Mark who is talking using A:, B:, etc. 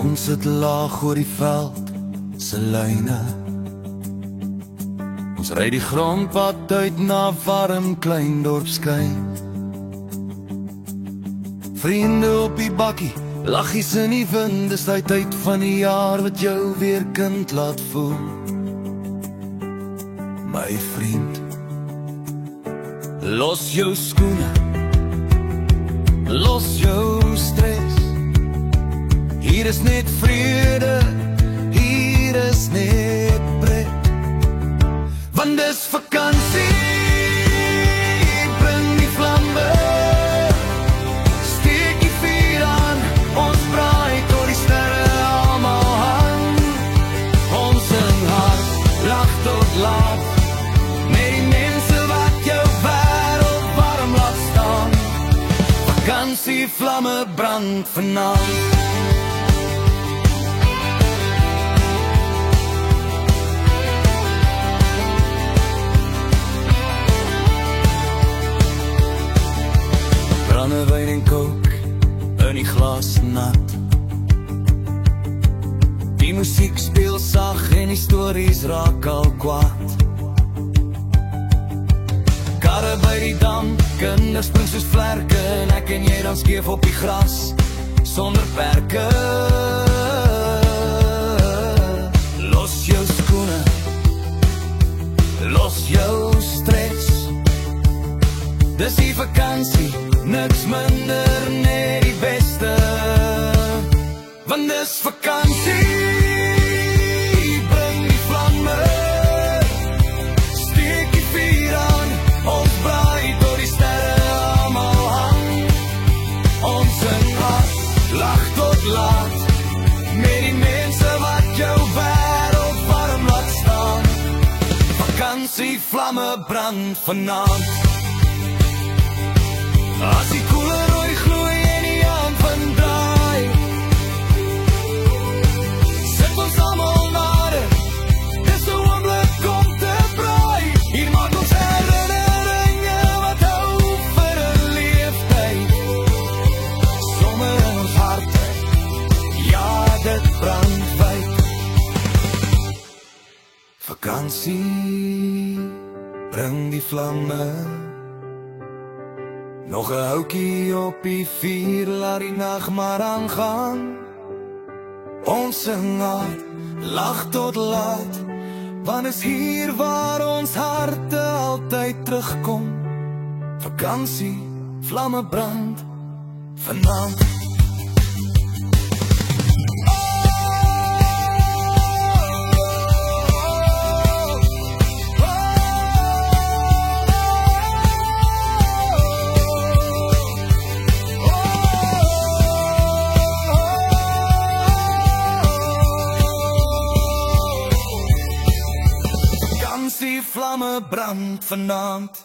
A: Ons sit laag oor die veld se lyne. Ons ry die grondpad uit na warm klein dorpskuin. Vriende op die bakkie, laggies in die wind, dis die tyd van die jaar wat jou weer kind laat voel. My vriend, los jou skoene, los jou stres. Hier is net vrede, hier is net pret. Want dis vakansie, bring die vlamme. Steek die vuur aan, ons braai tot die sterre almal hang. Ons sing hard, lag tot laat, met die mense wat jou wêreld warm laat staan. Vakansie vlamme brand vanaand. Brandewyn en kook in die glas nat. Die musiek speel sag en die stories raak al kwaad. Karre by die dam, kinders spring soos vlerke, en ek en jy dan skeef op die gras, sonder perke. Los jou skoene, los jou stres. Dis die vakansie, niks minder, net die beste. Want dis vakansie, bring die vlamme. Steek die vuur aan, ons braai tot die sterre almal hang. Ons sing hard, lag tot laat, met die mense wat jou wêreld warm laat staan. Vakansie vlamme brand vanaand. As die koele rooi gloei en die aand van draai, sit ons almal nader, dis 'n oomblik om te braai. Hier maak ons herinneringe wat hou vir 'n leeftyd. Somme in ons harte, ja dit brand wyd. Vakansie, bring die vlamme. Nog 'n houtjie op die vuur, laat die nag maar aangaan. Ons sing hard, lag tot laat, want is hier waar ons harte altyd terugkom. Vakansie, vlamme brand vanaand. Vakansie, vlamme brand vanaand.